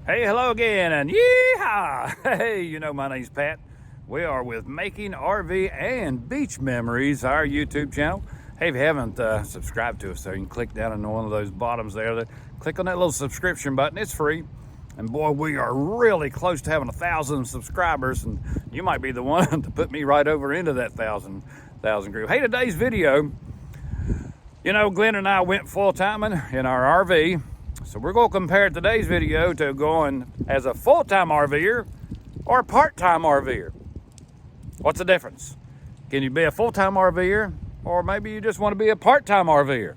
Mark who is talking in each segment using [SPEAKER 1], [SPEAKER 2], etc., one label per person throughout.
[SPEAKER 1] Hey, hello again, and yeehaw! Hey, you know my name's Pat. We are with Making RV and Beach Memories, our YouTube channel. Hey, if you haven't subscribed to us there, you can click down on one of those bottoms there. Click on that little subscription button. It's free. And boy, we are really close to having 1,000 subscribers, and you might be the one to put me right over into that 1,000 group. Hey, today's video, you know, Glenna and I went full-timing in our RV. So we're going to compare today's video to going as a full-time RVer or a part-time RVer. What's the difference? Can you be a full-time RVer, or maybe you just want to be a part-time RVer?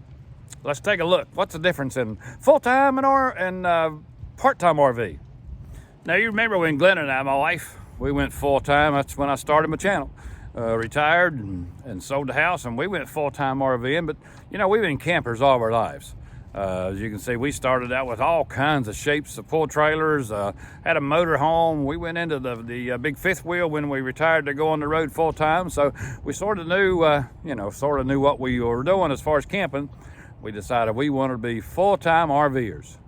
[SPEAKER 1] Let's take a look. What's the difference in full-time and part-time RV? Now, you remember when Glenna and I, my wife, we went full-time. That's when I started my channel. Retired and sold the house, and we went full-time RVing. But, you know, we've been campers all of our lives. As you can see, we started out with all kinds of shapes of pull trailers, had a motor home. We went into the big fifth wheel when we retired to go on the road full time. So we sort of knew, knew what we were doing as far as camping. We decided we wanted to be full-time RVers.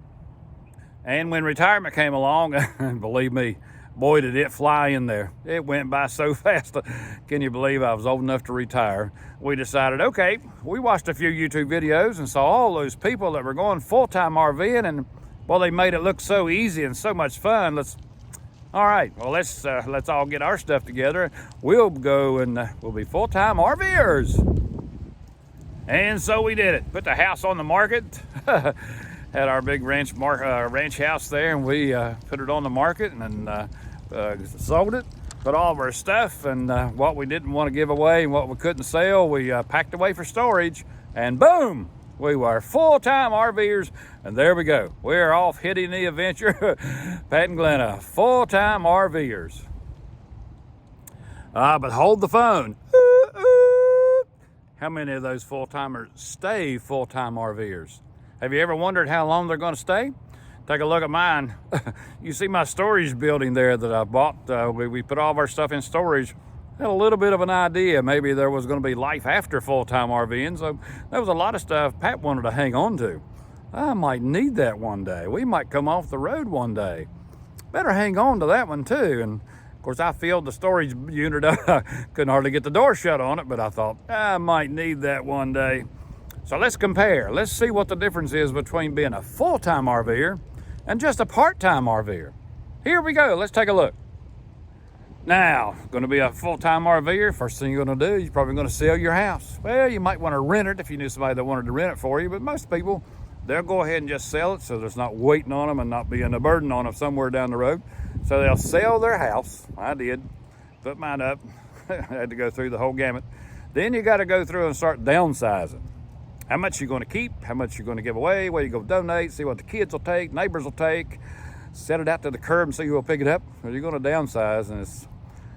[SPEAKER 1] And when retirement came along, and believe me, boy, did it fly in there. It went by so fast. Can you believe I was old enough to retire? We decided, okay, we watched a few YouTube videos and saw all those people that were going full-time RVing, and well, they made it look so easy and so much fun. Let's all get our stuff together. We'll go and we'll be full-time RVers. And so we did it. Put the house on the market. Had our big ranch house there, and we put it on the market and sold it. Put all of our stuff and what we didn't want to give away and what we couldn't sell, we packed away for storage, and boom, we were full-time RVers, and there we go. We're off hitting the adventure. Pat and Glenna, full-time RVers. But hold the phone. How many of those full-timers stay full-time RVers? Have you ever wondered how long they're going to stay? Take a look at mine. You see my storage building there that I bought. We put all of our stuff in storage. Had a little bit of an idea. Maybe there was going to be life after full-time RVing. So there was a lot of stuff Pat wanted to hang on to. I might need that one day. We might come off the road one day. Better hang on to that one too. And of course, I filled the storage unit up. Couldn't hardly get the door shut on it, but I thought I might need that one day. So let's compare. Let's see what the difference is between being a full-time RVer and just a part-time RVer. Here we go. Let's take a look. Now, going to be a full-time RVer, first thing you're going to do, you're probably going to sell your house. Well, you might want to rent it if you knew somebody that wanted to rent it for you, but most people, they'll go ahead and just sell it so there's not waiting on them and not being a burden on them somewhere down the road. So they'll sell their house. I did. Put mine up. I had to go through the whole gamut. Then you got to go through and start downsizing. How much you're going to keep, how much you're going to give away, where you go donate, see what the kids will take, neighbors will take, set it out to the curb and see who will pick it up. Or you're going to downsize, and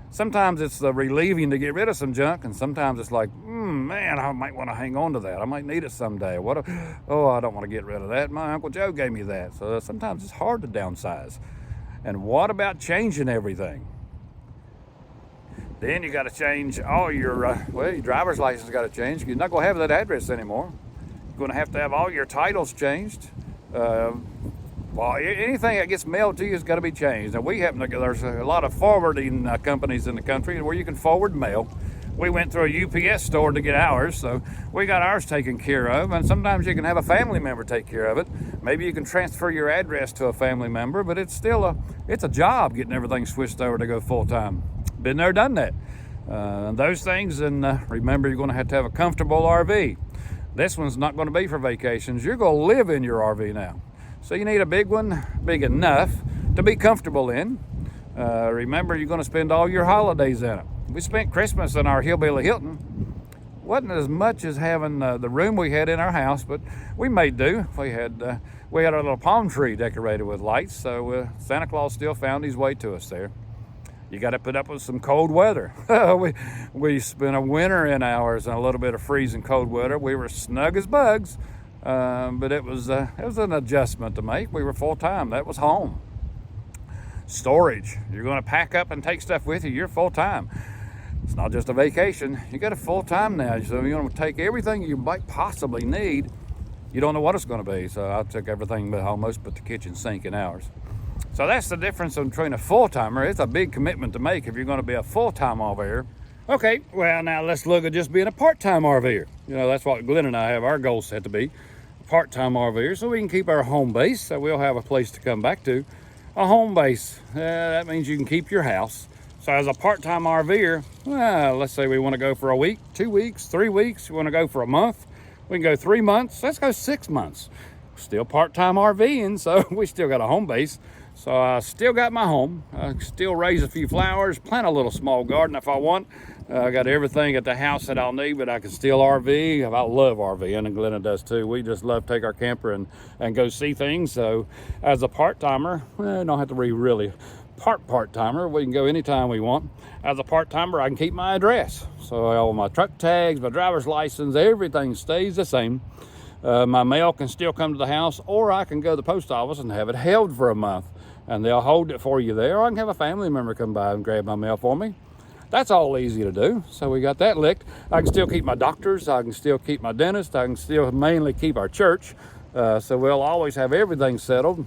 [SPEAKER 1] sometimes it's relieving to get rid of some junk, and sometimes it's like, man, I might want to hang on to that. I might need it someday. I don't want to get rid of that. My Uncle Joe gave me that. So sometimes it's hard to downsize. And what about changing everything? Then you got to change all your driver's license got to change. You're not going to have that address anymore. You're going to have all your titles changed. Anything that gets mailed to you has got to be changed. Now, there's a lot of forwarding companies in the country where you can forward mail. We went through a UPS store to get ours, so we got ours taken care of. And sometimes you can have a family member take care of it. Maybe you can transfer your address to a family member, but it's still it's a job getting everything switched over to go full-time. Been there, done that. Those things, and remember, you're going to have a comfortable RV. This one's not going to be for vacations. You're going to live in your RV now. So you need a big one, big enough to be comfortable in. Remember, you're going to spend all your holidays in it. We spent Christmas in our Hillbilly Hilton. Wasn't as much as having the room we had in our house, but we made do. We had a little palm tree decorated with lights, so Santa Claus still found his way to us there. You got to put up with some cold weather. we spent a winter in ours and a little bit of freezing cold weather. We were snug as bugs, but it was an adjustment to make. We were full-time. That was home. Storage. You're going to pack up and take stuff with you. You're full-time. It's not just a vacation. You got a full-time now, so you're going to take everything you might possibly need. You don't know what it's going to be, so I took everything but almost but the kitchen sink in ours. So that's the difference between a full-timer. It's a big commitment to make if you're going to be a full-time RVer. Okay, well, now let's look at just being a part-time RVer. You know, that's what Glenna and I have our goals set to be, part-time RVer, so we can keep our home base, so we'll have a place to come back to. A home base, that means you can keep your house. So as a part-time RVer, well, let's say we want to go for a week, 2 weeks, 3 weeks, we want to go for a month, we can go 3 months, let's go 6 months. Still part-time RVing, so we still got a home base. So I still got my home. I still raise a few flowers, plant a little small garden if I want. I got everything at the house that I'll need, but I can still RV. I love RVing, and Glenna does too. We just love to take our camper and go see things. So as a part-timer, well, I don't have to be really part-timer. We can go anytime we want. As a part-timer, I can keep my address. So all my truck tags, my driver's license, everything stays the same. My mail can still come to the house, or I can go to the post office and have it held for a month, and they'll hold it for you there, or I can have a family member come by and grab my mail for me. That's all easy to do. So we got that licked. I can still keep my doctors, I can still keep my dentist, I can still mainly keep our church. So we'll always have everything settled.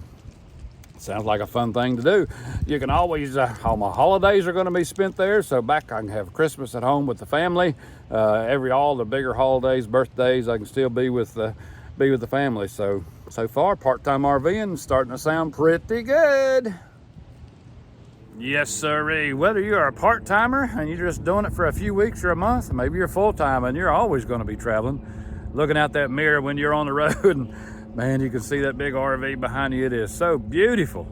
[SPEAKER 1] Sounds like a fun thing to do. You can always, all my holidays are going to be spent there, so back I can have Christmas at home with the family. All the bigger holidays, birthdays, I can still be with the family. So far, part-time RVing starting to sound pretty good. Yes, sirree. Whether you're a part-timer and you're just doing it for a few weeks or a month, maybe you're full-time and you're always going to be traveling, looking out that mirror when you're on the road, and man, you can see that big RV behind you. It is so beautiful,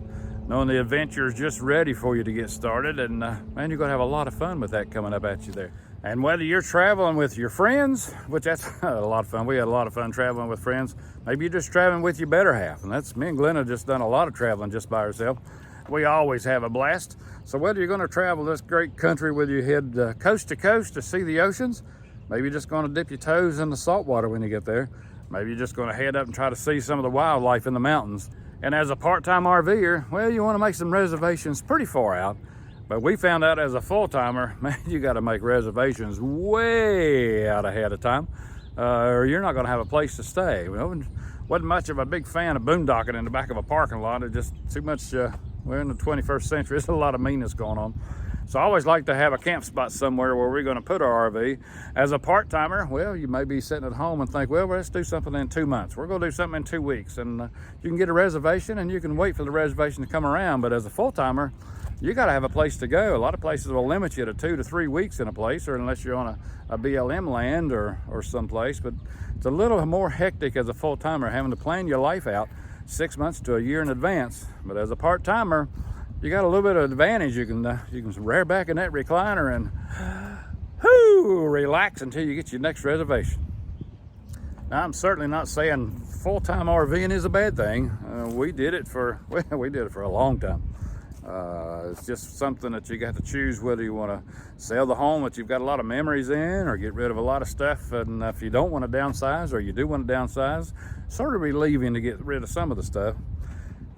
[SPEAKER 1] knowing the adventure is just ready for you to get started, and man, you're going to have a lot of fun with that coming up at you there. And whether you're traveling with your friends, which that's a lot of fun. We had a lot of fun traveling with friends. Maybe you're just traveling with your better half, and that's me and Glenna just done a lot of traveling just by ourselves. We always have a blast. So whether you're going to travel this great country with your head coast to coast to see the oceans, maybe you're just going to dip your toes in the salt water when you get there. Maybe you're just going to head up and try to see some of the wildlife in the mountains. And as a part-time RVer, well, you want to make some reservations pretty far out. But we found out as a full-timer, man, you got to make reservations way out ahead of time, or you're not going to have a place to stay. Well, wasn't much of a big fan of boondocking in the back of a parking lot. It just too much, we're in the 21st century. There's a lot of meanness going on. So I always like to have a camp spot somewhere where we're going to put our RV. As a part-timer, well, you may be sitting at home and think, well, let's do something in 2 months. We're going to do something in 2 weeks. And you can get a reservation and you can wait for the reservation to come around. But as a full-timer, you got to have a place to go. A lot of places will limit you to 2 to 3 weeks in a place, or unless you're on a BLM land or someplace. But it's a little more hectic as a full-timer, having to plan your life out 6 months to a year in advance. But as a part-timer, you got a little bit of advantage. You can rear back in that recliner and relax until you get your next reservation. Now, I'm certainly not saying full-time RVing is a bad thing. We did it for a long time. It's just something that you got to choose whether you want to sell the home that you've got a lot of memories in, or get rid of a lot of stuff. And if you don't want to downsize, or you do want to downsize, sort of relieving to get rid of some of the stuff.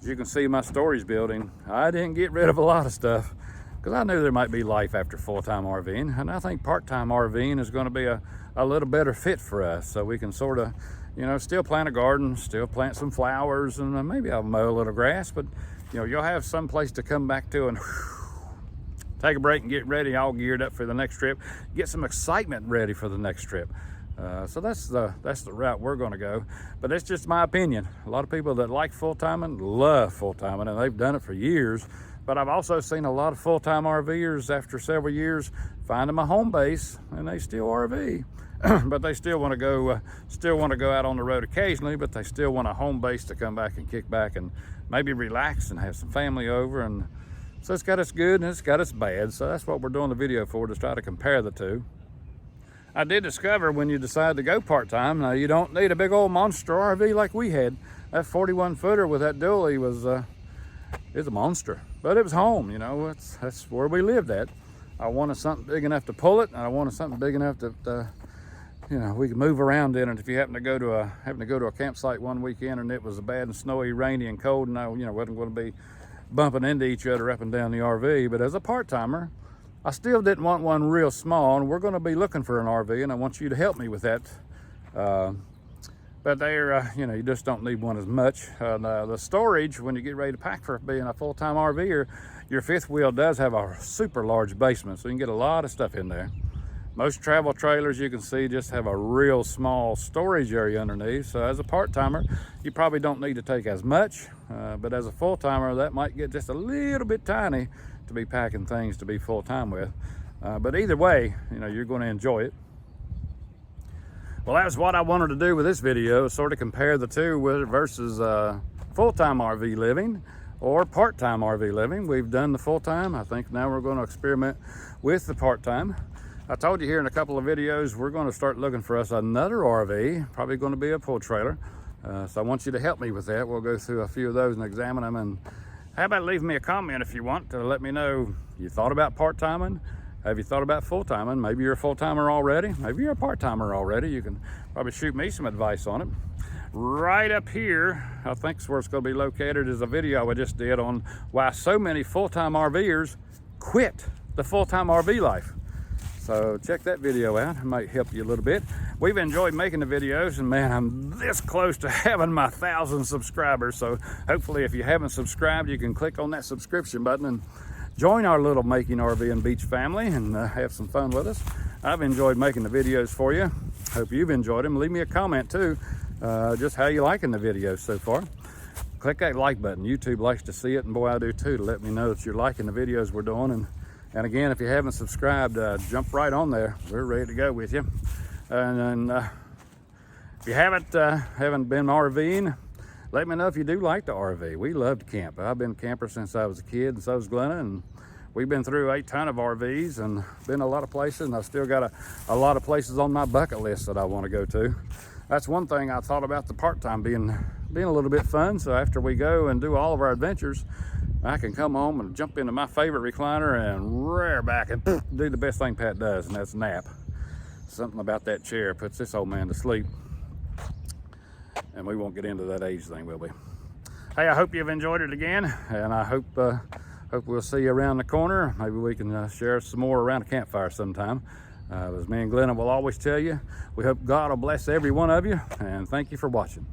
[SPEAKER 1] As you can see, my stories building, I didn't get rid of a lot of stuff because I knew there might be life after full-time RVing, and I think part-time RVing is going to be a little better fit for us, so we can sort of, still plant a garden, still plant some flowers, and maybe I'll mow a little grass, but you'll have some place to come back to and take a break and get ready, all geared up for the next trip, get some excitement ready for the next trip. So that's the route we're going to go. But that's just my opinion. A lot of people that like full-timing love full-timing, and they've done it for years. But I've also seen a lot of full-time RVers after several years find them a home base, and they still RV. But they still want to go out on the road occasionally, but they still want a home base to come back and kick back and maybe relax and have some family over. And so it's got its good and it's got its bad. So that's what we're doing the video for, to try to compare the two. I did discover when you decide to go part-time, now you don't need a big old monster RV like we had. That 41-footer with that dually was a monster, but it was home. That's where we lived at. I wanted something big enough to pull it, and I wanted something big enough that we could move around in it. If you happen to go to a campsite one weekend and it was bad and snowy, rainy and cold, and I wasn't going to be bumping into each other up and down the RV. But as a part-timer, I still didn't want one real small, and we're going to be looking for an RV, and I want you to help me with that. but they're, you know, you just don't need one as much. The storage, when you get ready to pack for being a full-time RVer, your fifth wheel does have a super large basement, so you can get a lot of stuff in there. Most travel trailers, you can see, just have a real small storage area underneath. So as a part-timer, you probably don't need to take as much, but as a full-timer, that might get just a little bit tiny to be packing things to be full-time with. But either way, you know, you're going to enjoy it. Well, that's what I wanted to do with this video, sort of compare the two versus full-time RV living or part-time RV living. We've done the full-time. I think now we're going to experiment with the part-time. I told you here in a couple of videos, we're going to start looking for us another RV, probably going to be a pull trailer. So I want you to help me with that. We'll go through a few of those and examine them. And how about leave me a comment if you want to let me know you thought about part-timing? Have you thought about full-timing? Maybe you're a full-timer already. Maybe you're a part-timer already. You can probably shoot me some advice on it. Right up here, I think is where it's going to be located, is a video I just did on why so many full-time RVers quit the full-time RV life. So check that video out. It might help you a little bit. We've enjoyed making the videos, and man, I'm this close to having my 1,000 subscribers. So hopefully if you haven't subscribed, you can click on that subscription button and join our little Making RV and Beach family and have some fun with us. I've enjoyed making the videos for you. Hope you've enjoyed them. Leave me a comment too, just how you liking the videos so far. Click that like button. YouTube likes to see it, and boy, I do too, to let me know that you're liking the videos we're doing. And again, if you haven't subscribed, jump right on there. We're ready to go with you. And if you haven't been RVing, let me know if you do like to RV. We love to camp. I've been a camper since I was a kid, and so is Glenna. And we've been through a ton of RVs and been a lot of places. And I've still got a lot of places on my bucket list that I want to go to. That's one thing I thought about the part-time being a little bit fun. So after we go and do all of our adventures, I can come home and jump into my favorite recliner and rear back and do the best thing Pat does, and that's nap. Something about that chair puts this old man to sleep. And we won't get into that age thing, will we? Hey, I hope you've enjoyed it again, and I hope we'll see you around the corner. Maybe we can share some more around a campfire sometime. As me and Glenna will always tell you, we hope God will bless every one of you, and thank you for watching.